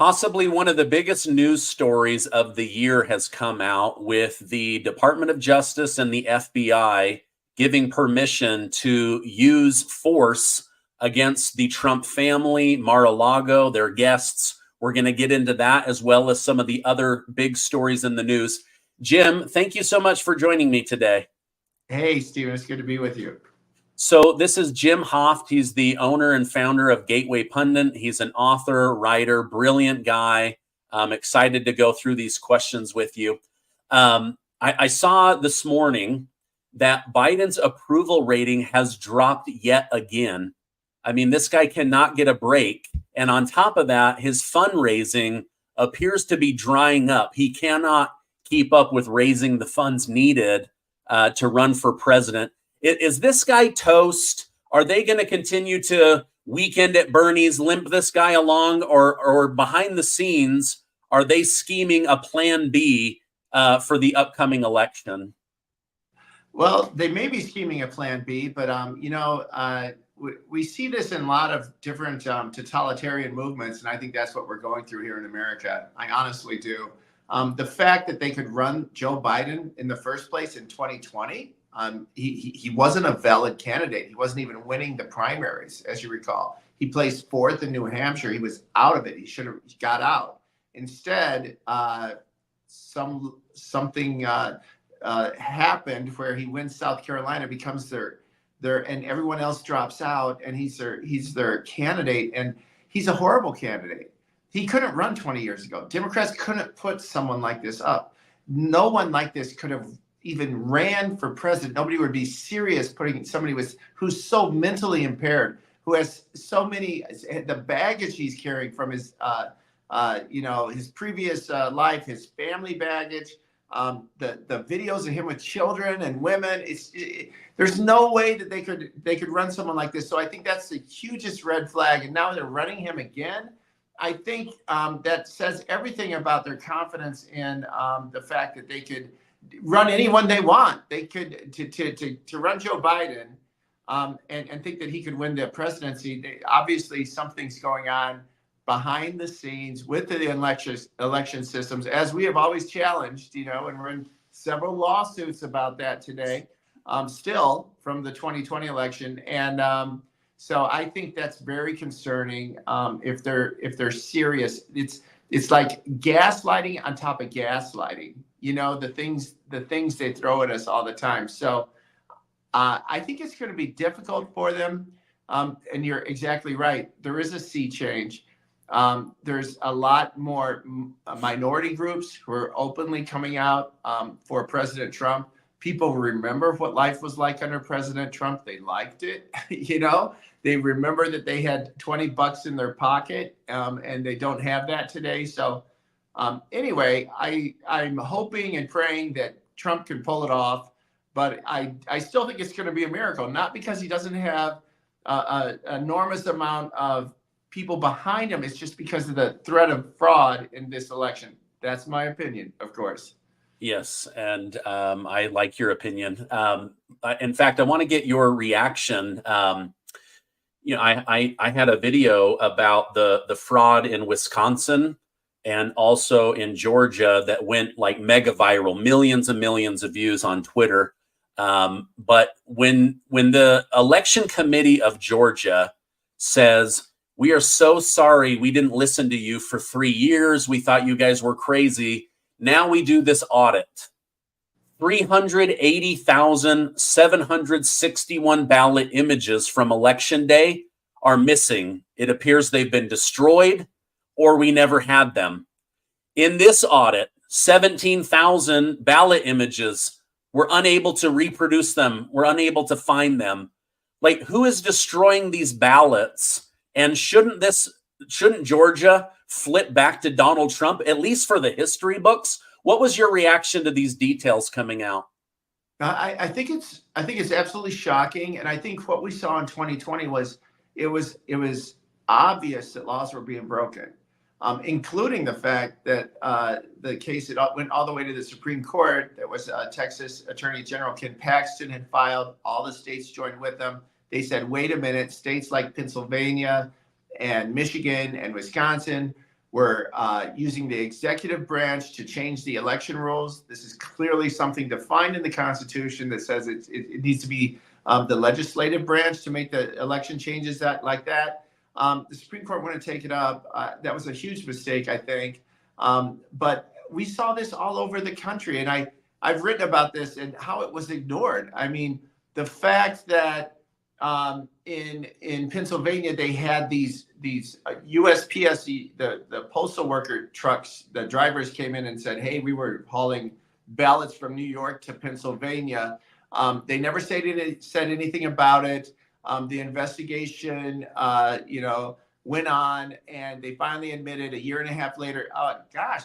Possibly one of the biggest news stories of the year has come out with the Department of Justice and the FBI giving permission to use force against the Trump family, Mar-a-Lago, their guests. We're going to get into that as well as some of the other big stories in the news. Jim, thank you so much for joining me today. Hey, Stephen, it's good to be with you. So this is Jim Hoft. He's the owner and founder of Gateway Pundit. He's an author, writer, brilliant guy. I'm excited to go through these questions with you. I saw this morning that Biden's approval rating has dropped yet again. I mean, this guy cannot get a break. And on top of that, his fundraising appears to be drying up. He cannot keep up with raising the funds needed to run for president. Is this guy toast? Are they going to continue to weekend at Bernie's, limp this guy along, or behind the scenes, are they scheming a plan B for the upcoming election? Well, they may be scheming a plan B, but we see this in a lot of different totalitarian movements, and I think that's what we're going through here in America. I honestly do. The fact that they could run Joe Biden in the first place in 2020. He wasn't a valid candidate. He wasn't even winning the primaries, as you recall. He placed fourth in New Hampshire. He was out of it. He should have got out. Instead, something happened where he wins South Carolina, becomes their, and everyone else drops out, and he's their candidate, and he's a horrible candidate. He couldn't run 20 years ago. Democrats couldn't put someone like this up. No one like this could have even ran for president. Nobody would be serious putting somebody who's so mentally impaired, who has so many, the baggage he's carrying from his his previous life, his family baggage, the videos of him with children and women. There's no way that they could run someone like this. So I think that's the hugest red flag. And now they're running him again. I think that says everything about their confidence in the fact that they could run anyone they want. They could to run Joe Biden and think that he could win the presidency. Obviously, something's going on behind the scenes with the election systems, as we have always challenged, and we're in several lawsuits about that today, still from the 2020 election. And so I think that's very concerning. If they're serious, it's like gaslighting on top of gaslighting. The things they throw at us all the time. So I think it's going to be difficult for them. And you're exactly right. There is a sea change. There's a lot more minority groups who are openly coming out for President Trump. People remember what life was like under President Trump. They liked it. They remember that they had $20 in their pocket, and they don't have that today. So anyway, I'm hoping and praying that Trump can pull it off, but I still think it's going to be a miracle, not because he doesn't have an enormous amount of people behind him. It's just because of the threat of fraud in this election. That's my opinion, of course. Yes, and I like your opinion. In fact, I want to get your reaction. I had a video about the fraud in Wisconsin and also in Georgia that went like mega viral, millions and millions of views on Twitter. But when the election committee of Georgia says, "We are so sorry we didn't listen to you for 3 years. We thought you guys were crazy. Now we do this audit." 380,761 ballot images from Election Day are missing. It appears they've been destroyed or we never had them. In this audit, 17,000 ballot images, we're unable to reproduce them. We're unable to find them. Like, who is destroying these ballots? And shouldn't Georgia flip back to Donald Trump, at least for the history books? What was your reaction to these details coming out? I think it's absolutely shocking, and I think what we saw in 2020 was it was obvious that laws were being broken, including the fact that the case went all the way to the Supreme Court. That was Texas Attorney General Ken Paxton had filed. All the states joined with them. They said, "Wait a minute, states like Pennsylvania and Michigan and Wisconsin were using the executive branch to change the election rules. This is clearly something defined in the Constitution that says it needs to be the legislative branch to make the election changes like that. The Supreme Court wouldn't take it up. That was a huge mistake, I think. But we saw this all over the country, and I've written about this and how it was ignored. I mean, the fact that in Pennsylvania they had these USPS, the postal worker trucks, the drivers came in and said, hey, we were hauling ballots from New York to Pennsylvania. They never said anything about it. The investigation, went on, and they finally admitted a year and a half later, oh gosh,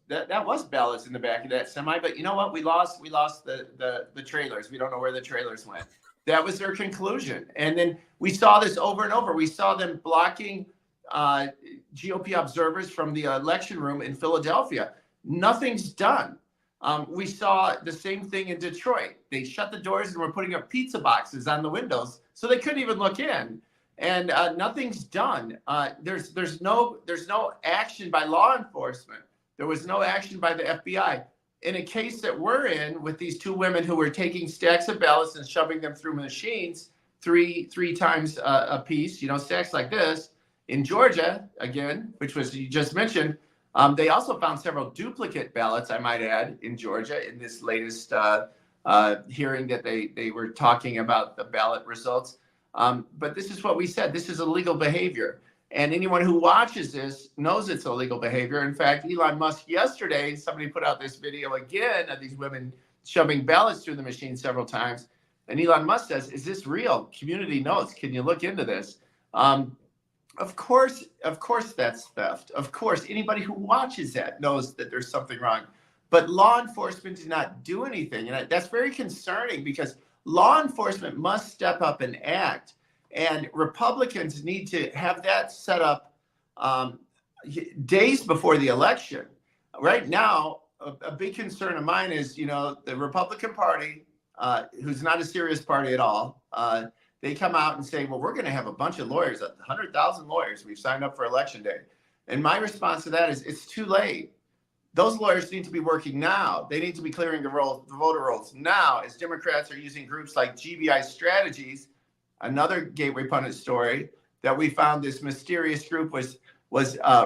that was ballots in the back of that semi. But you know what? We lost the trailers. We don't know where the trailers went. That was their conclusion. And then we saw this over and over. We saw them blocking GOP observers from the election room in Philadelphia. Nothing's done. We saw the same thing in Detroit. They shut the doors and were putting up pizza boxes on the windows so they couldn't even look in. And nothing's done. There's no action by law enforcement. There was no action by the FBI. In a case that we're in with these two women who were taking stacks of ballots and shoving them through machines three times a piece, stacks like this, in Georgia, again, which was, you just mentioned, they also found several duplicate ballots, I might add, in Georgia in this latest hearing that they were talking about the ballot results. But this is what we said. This is illegal behavior. And anyone who watches this knows it's illegal behavior. In fact, Elon Musk yesterday, somebody put out this video again of these women shoving ballots through the machine several times. And Elon Musk says, is this real? Community knows. Can you look into this? Of course that's theft. Of course, anybody who watches that knows that there's something wrong. But law enforcement did not do anything. And that's very concerning, because law enforcement must step up and act. And Republicans need to have that set up days before the election. Right now, a big concern of mine is, the Republican Party, who's not a serious party at all, they come out and say, well, we're going to have a bunch of lawyers, 100,000 lawyers. We've signed up for Election Day. And my response to that is, it's too late. Those lawyers need to be working now. They need to be clearing the voter rolls now, as Democrats are using groups like GBI Strategies, another Gateway Pundit story, that we found this mysterious group was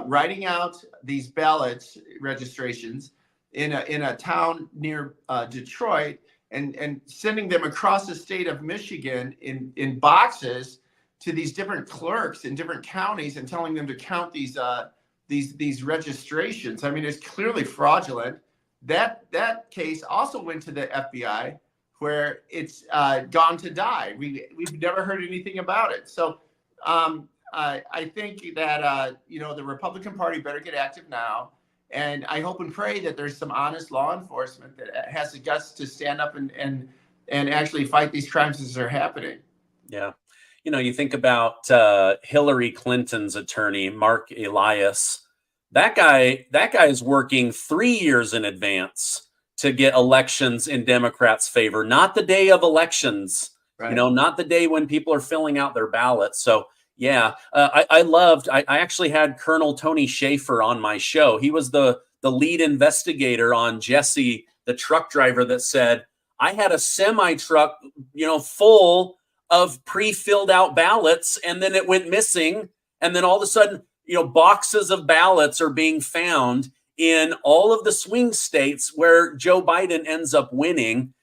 writing out these ballots registrations in a town near Detroit, and sending them across the state of Michigan in boxes to these different clerks in different counties, and telling them to count these registrations. I mean, it's clearly fraudulent. That case also went to the FBI, where it's gone to die. We've never heard anything about it. So I think that the Republican Party better get active now. And I hope and pray that there's some honest law enforcement that has the guts to stand up and actually fight these crimes as they're happening. Yeah. You think about Hillary Clinton's attorney, Mark Elias. That guy is working 3 years in advance to get elections in Democrats' favor, not the day of elections, right. Not the day when people are filling out their ballots. So yeah, I actually had Colonel Tony Schaefer on my show. He was the lead investigator on Jesse, the truck driver, that said, I had a semi truck, full of pre-filled out ballots, and then it went missing. And then all of a sudden, boxes of ballots are being found in all of the swing states where Joe Biden ends up winning.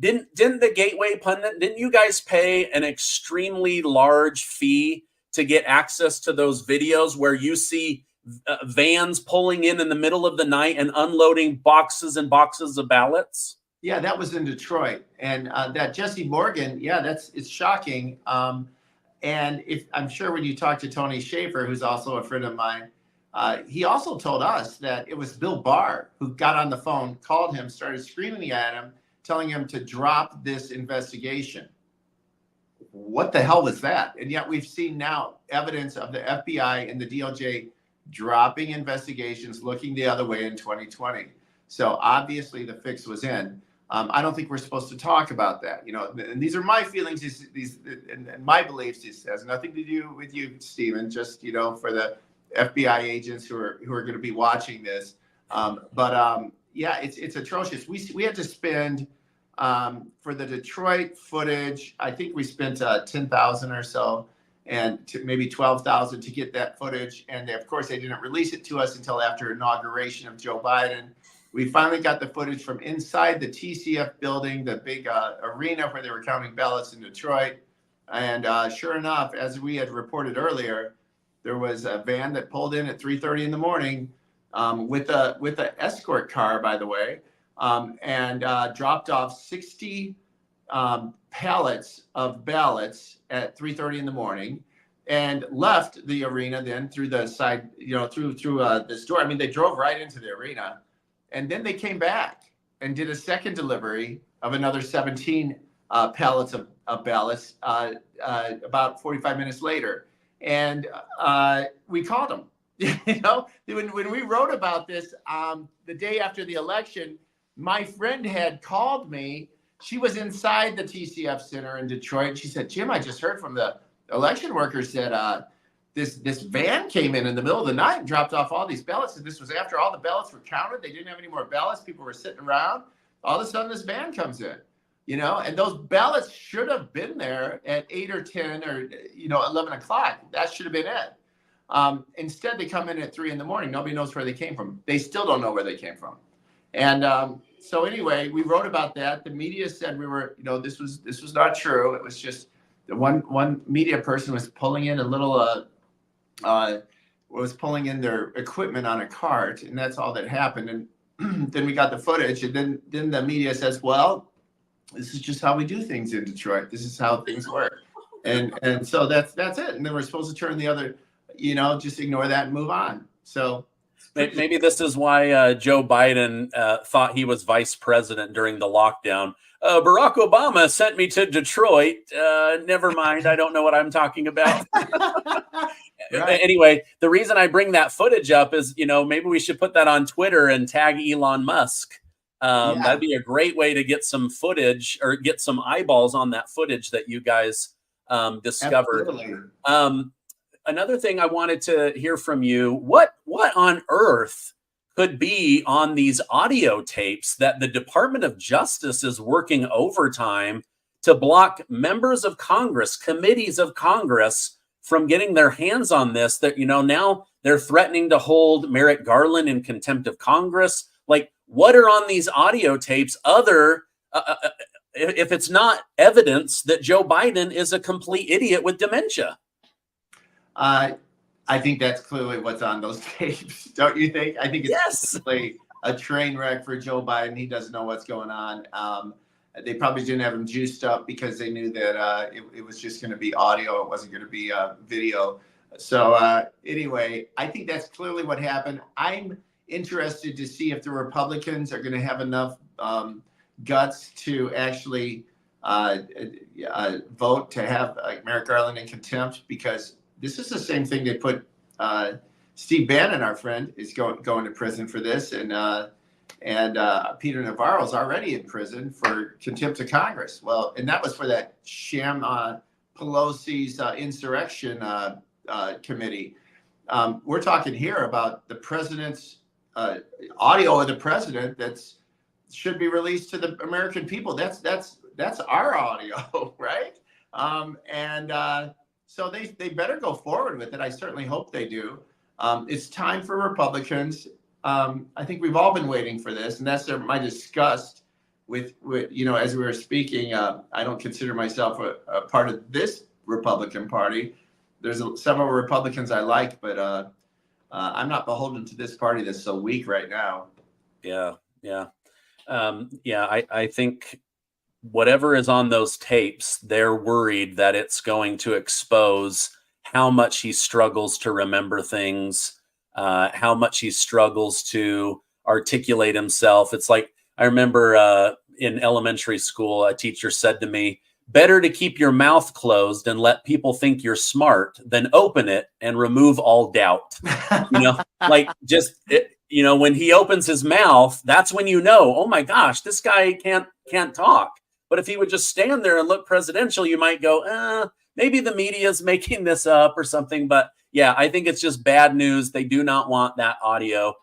Didn't the Gateway Pundit, didn't you guys pay an extremely large fee to get access to those videos where you see vans pulling in the middle of the night and unloading boxes and boxes of ballots? Yeah, that was in Detroit. And that Jesse Morgan, it's shocking. And I'm sure when you talk to Tony Schaefer, who's also a friend of mine, he also told us that it was Bill Barr who got on the phone, called him, started screaming at him, telling him to drop this investigation. What the hell was that? And yet we've seen now evidence of the FBI and the DOJ dropping investigations, looking the other way in 2020. So obviously the fix was in. I don't think we're supposed to talk about that, and these are my feelings, these and my beliefs. This has nothing to do with you, Stephen, just, for the FBI agents who are going to be watching this. Yeah, it's atrocious. We had to spend for the Detroit footage. I think we spent 10,000 or so, and maybe 12,000 to get that footage. And of course, they didn't release it to us until after inauguration of Joe Biden. We finally got the footage from inside the TCF building, the big arena where they were counting ballots in Detroit. And sure enough, as we had reported earlier, there was a van that pulled in at 3:30 in the morning with a escort car, by the way, and dropped off 60 pallets of ballots at 3:30 in the morning, and left the arena then through the side, through this door. I mean, they drove right into the arena, and then they came back and did a second delivery of another 17 pallets of ballots about 45 minutes later. And we called them. When we wrote about this the day after the election, my friend had called me. She was inside the TCF Center in Detroit. She said, "Jim, I just heard from the election workers that this van came in the middle of the night and dropped off all these ballots. And this was after all the ballots were counted. They didn't have any more ballots. People were sitting around. All of a sudden, this van comes in." And those ballots should have been there at 8 or 10 or 11 o'clock. That should have been it. Instead, they come in at 3 in the morning. Nobody knows where they came from. They still don't know where they came from. And so anyway, we wrote about that. The media said we were, this was not true. It was just the one media person was pulling in a little was pulling in their equipment on a cart, and that's all that happened. And then we got the footage, and then the media says, "Well, this is just how we do things in Detroit. This is how things work." And so that's it. And then we're supposed to turn the other, just ignore that and move on. So maybe this is why Joe Biden thought he was vice president during the lockdown. Barack Obama sent me to Detroit. Never mind. I don't know what I'm talking about. Right. Anyway, the reason I bring that footage up is, maybe we should put that on Twitter and tag Elon Musk. That'd be a great way to get some footage or get some eyeballs on that footage that you guys discovered. Another thing I wanted to hear from you, what on earth could be on these audio tapes that the Department of Justice is working overtime to block members of Congress, committees of Congress from getting their hands on this? That, now they're threatening to hold Merrick Garland in contempt of Congress. Like, what are on these audio tapes other, if it's not evidence that Joe Biden is a complete idiot with dementia? I think that's clearly what's on those tapes. Don't you think? I think it's simply a train wreck for Joe Biden. He doesn't know what's going on. They probably didn't have him juiced up because they knew that it was just going to be audio. It wasn't going to be video. So anyway, I think that's clearly what happened. I'm interested to see if the Republicans are going to have enough guts to actually vote to have Merrick Garland in contempt, because this is the same thing they put Steve Bannon, our friend, is going to prison for this, and Peter Navarro is already in prison for contempt of Congress. Well, and that was for that sham Pelosi's insurrection committee. We're talking here about the president's audio of the president that's should be released to the American people. That's our audio, right? So they better go forward with it. I certainly hope they do. It's time for Republicans. I think we've all been waiting for this, and that's my disgust with as we were speaking. I don't consider myself a part of this Republican Party. There's several Republicans I like, but I'm not beholden to this party that's so weak right now. Yeah. I think whatever is on those tapes, they're worried that it's going to expose how much he struggles to remember things, how much he struggles to articulate himself. It's like, I remember in elementary school, a teacher said to me, "Better to keep your mouth closed and let people think you're smart than open it and remove all doubt." When he opens his mouth, that's when oh my gosh, this guy can't talk. But if he would just stand there and look presidential, you might go, maybe the media is making this up or something. But yeah, I think it's just bad news. They do not want that audio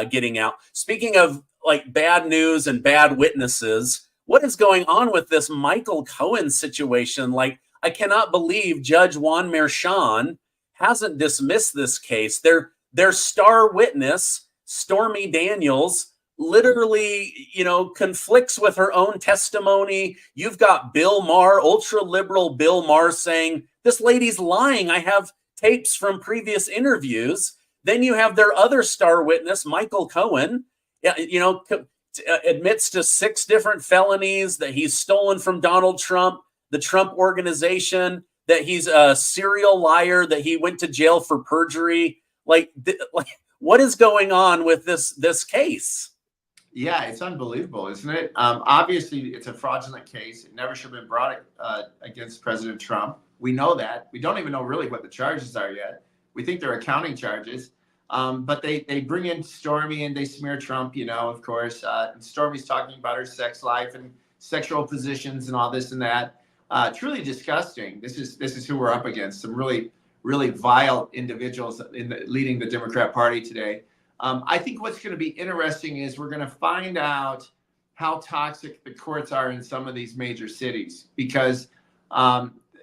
getting out. Speaking of like bad news and bad witnesses, what is going on with this Michael Cohen situation? Like, I cannot believe Judge Juan Merchan hasn't dismissed this case. Their star witness, Stormy Daniels, literally, conflicts with her own testimony. You've got Bill Maher, ultra liberal Bill Maher, saying this lady's lying. I have tapes from previous interviews. Then you have their other star witness, Michael Cohen, admits to 6 different felonies, that he's stolen from Donald Trump, the Trump organization, that he's a serial liar, that he went to jail for perjury. Like what is going on with this case? Yeah, it's unbelievable, isn't it? Obviously, it's a fraudulent case. It never should have been brought against President Trump. We know that. We don't even know really what the charges are yet. We think they're accounting charges. But they bring in Stormy and they smear Trump, of course. And Stormy's talking about her sex life and sexual positions and all this and that. Truly disgusting. This is who we're up against. Some really, really vile individuals leading the Democrat Party today. I think what's going to be interesting is we're going to find out how toxic the courts are in some of these major cities, because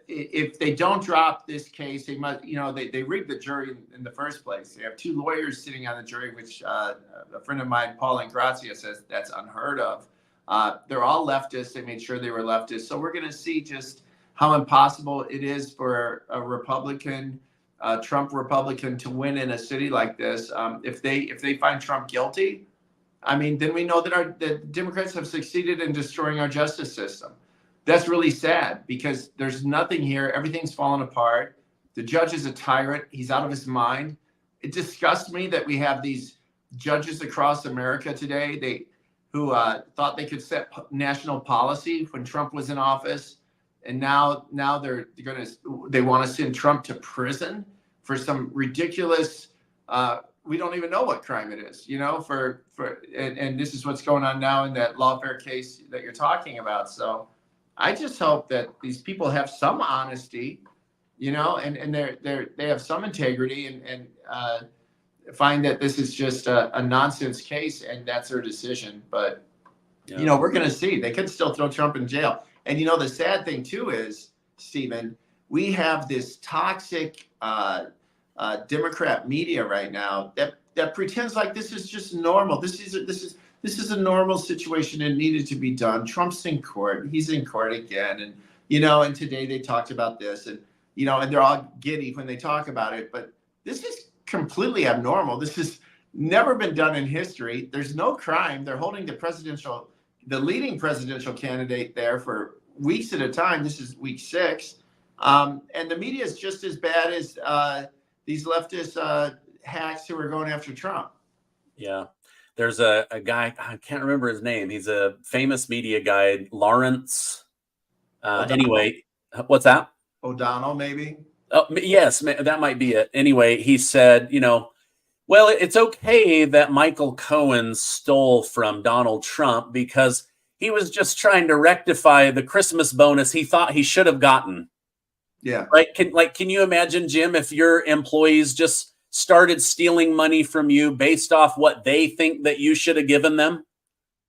if they don't drop this case, they must, they rigged the jury in the first place. They have 2 lawyers sitting on the jury, which a friend of mine, Paul Ingrazia, says that's unheard of. They're all leftists. They made sure they were leftists. So we're going to see just how impossible it is for a Republican, Trump Republican, to win in a city like this. If they find Trump guilty, then we know that the Democrats have succeeded in destroying our justice system. That's really sad, because there's nothing here. Everything's fallen apart. The judge is a tyrant. He's out of his mind. It disgusts me that we have these judges across America today who thought they could set national policy when Trump was in office, and now they want to send Trump to prison for some ridiculous. We don't even know what crime it is, and this is what's going on now in that lawfare case that you're talking about. So I just hope that these people have some honesty, and they have some integrity, and find that this is just a nonsense case, and that's their decision. But we're going to see. They could still throw Trump in jail. And the sad thing too is, Stephen, we have this toxic Democrat media right now that pretends like this is just normal. This is a normal situation and needed to be done. Trump's in court. He's in court again. And, and today they talked about this, and they're all giddy when they talk about it. But this is completely abnormal. This has never been done in history. There's no crime. They're holding the leading presidential candidate there for weeks at a time. This is week 6. And the media is just as bad as these leftist hacks who are going after Trump. Yeah. There's a guy, I can't remember his name. He's a famous media guy, Lawrence. Anyway, what's that? O'Donnell, maybe? Oh, yes, that might be it. Anyway, he said, well, it's okay that Michael Cohen stole from Donald Trump because he was just trying to rectify the Christmas bonus he thought he should have gotten. Yeah. Right? Can you imagine, Jim, if your employees just started stealing money from you based off what they think that you should have given them?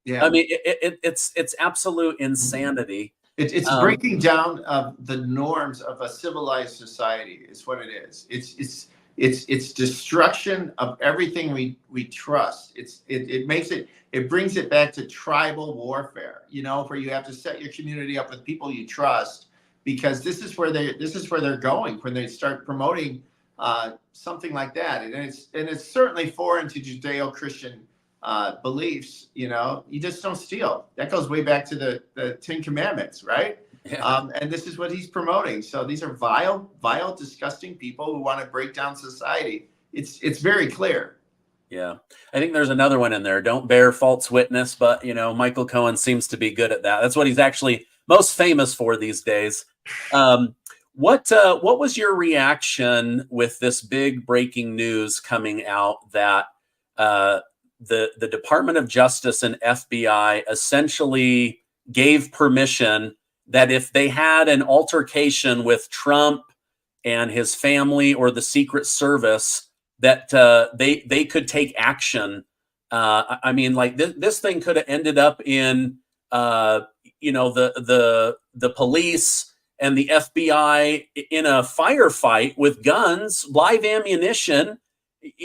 Yeah. It's absolute insanity. It's breaking down of the norms of a civilized society is what it is. It's destruction of everything we trust. It brings it back to tribal warfare, where you have to set your community up with people you trust, because this is where they're going when they start promoting something like that. And it's certainly foreign to Judeo-Christian beliefs. You just don't steal. That goes way back to the 10 Commandments, right? Yeah. And this is what he's promoting. So these are vile, disgusting people who want to break down society. It's very clear. Yeah. I think there's another one in there. Don't bear false witness. But, Michael Cohen seems to be good at that. That's what he's actually most famous for these days. What was your reaction with this big breaking news coming out that the Department of Justice and FBI essentially gave permission that if they had an altercation with Trump and his family or the Secret Service, that they could take action. I mean, like this thing could have ended up in the police and the FBI in a firefight with guns, live ammunition.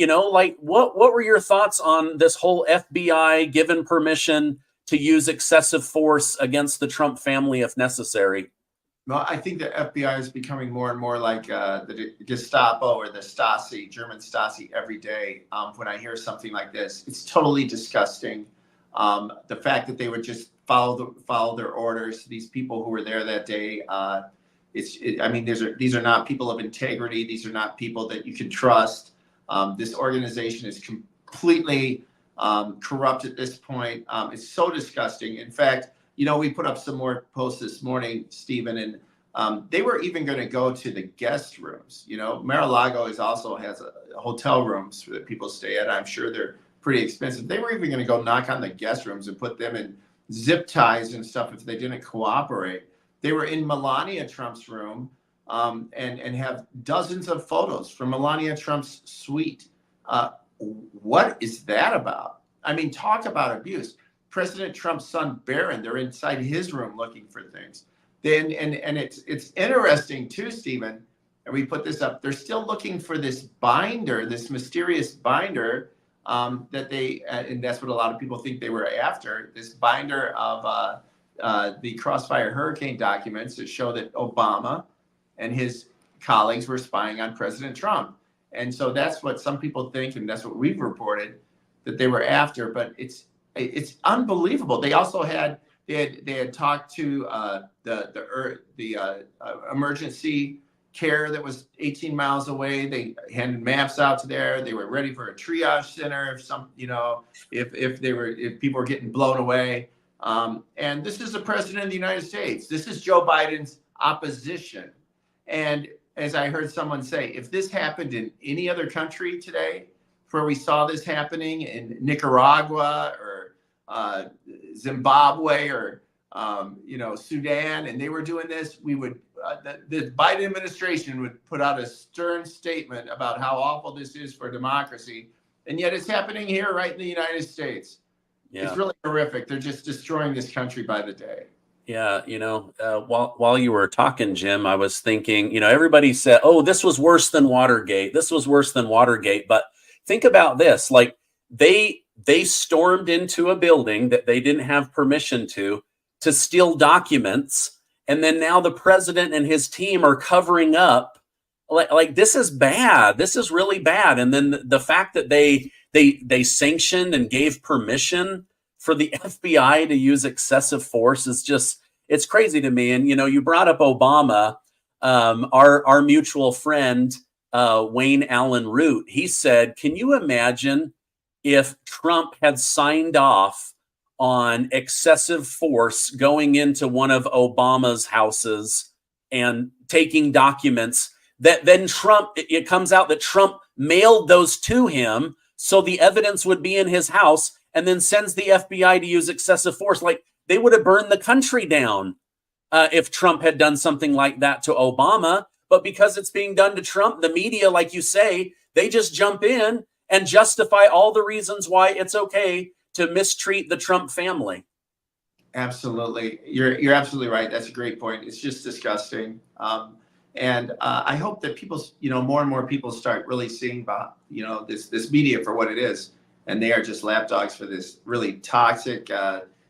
Like what were your thoughts on this whole FBI given permission to use excessive force against the Trump family if necessary? Well, I think the FBI is becoming more and more like the Gestapo or the Stasi, German Stasi, every day. When I hear something like this, it's totally disgusting. The fact that they would just follow their orders. These people who were there that day, I mean, these are not people of integrity. These are not people that you can trust. This organization is completely corrupt at this point. It's so disgusting. In fact, we put up some more posts this morning, Stephen, and they were even going to go to the guest rooms. Mar-a-Lago also has hotel rooms that people stay at. I'm sure they're pretty expensive. They were even going to go knock on the guest rooms and put them in zip ties and stuff if they didn't cooperate. They were in Melania Trump's room and have dozens of photos from Melania Trump's suite. What is that about? I mean, talk about abuse. President Trump's son, Barron, they're inside his room looking for things. And it's interesting too, Stephen, and we put this up, they're still looking for this binder, this mysterious binder that they, and that's what a lot of people think they were after, this binder of the Crossfire Hurricane documents that show that Obama and his colleagues were spying on President Trump. And so that's what some people think, and that's what we've reported that they were after, but it's unbelievable. They also had talked to the emergency care that was 18 miles away. They handed maps out to there. They were ready for a triage center if people were getting blown away. And this is the president of the United States. This is Joe Biden's opposition. And as I heard someone say, if this happened in any other country today, where we saw this happening in Nicaragua or Zimbabwe or Sudan, and they were doing this, we would the Biden administration would put out a stern statement about how awful this is for democracy, and yet it's happening here right in the United States. Yeah. It's really horrific. They're just destroying this country by the day. Yeah, while you were talking, Jim, I was thinking, everybody said, "Oh, this was worse than Watergate. This was worse than Watergate." But think about this: like they stormed into a building that they didn't have permission to steal documents, and then now the president and his team are covering up. Like this is bad. This is really bad. And then the fact that they sanctioned and gave permission for the FBI to use excessive force is it's crazy to me. And, you brought up Obama, our mutual friend, Wayne Allen Root. He said, can you imagine if Trump had signed off on excessive force going into one of Obama's houses and taking documents that then it comes out that Trump mailed those to him so the evidence would be in his house, and then sends the FBI to use excessive force? Like they would have burned the country down if Trump had done something like that to Obama. But because it's being done to Trump, the media, like you say, they just jump in and justify all the reasons why it's okay to mistreat the Trump family. Absolutely. You're absolutely right. That's a great point. It's just disgusting. And I hope that people, more and more people start really seeing, this media for what it is. And they are just lapdogs for this really toxic,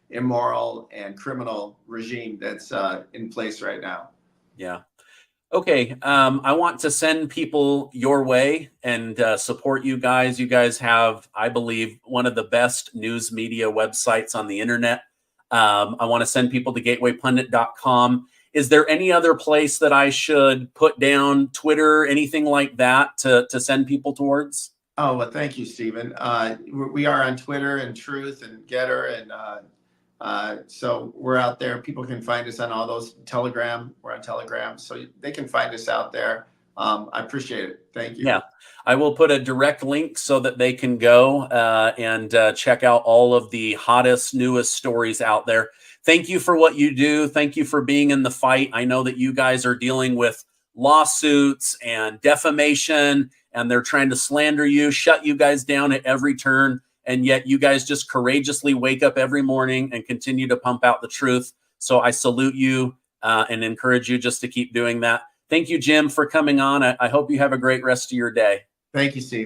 immoral, and criminal regime that's in place right now. Yeah. Okay. I want to send people your way and support you guys. You guys have, I believe, one of the best news media websites on the internet. I want to send people to gatewaypundit.com. Is there any other place that I should put down, Twitter, anything like that to send people towards? Oh, well, thank you, Stephen. We are on Twitter and Truth and Getter. And so we're out there. People can find us on all those. Telegram, we're on Telegram. So they can find us out there. I appreciate it. Thank you. Yeah, I will put a direct link so that they can go and check out all of the hottest, newest stories out there. Thank you for what you do. Thank you for being in the fight. I know that you guys are dealing with lawsuits and defamation, and they're trying to slander you, shut you guys down at every turn. And yet you guys just courageously wake up every morning and continue to pump out the truth. So I salute you and encourage you just to keep doing that. Thank you, Jim, for coming on. I hope you have a great rest of your day. Thank you, Steve.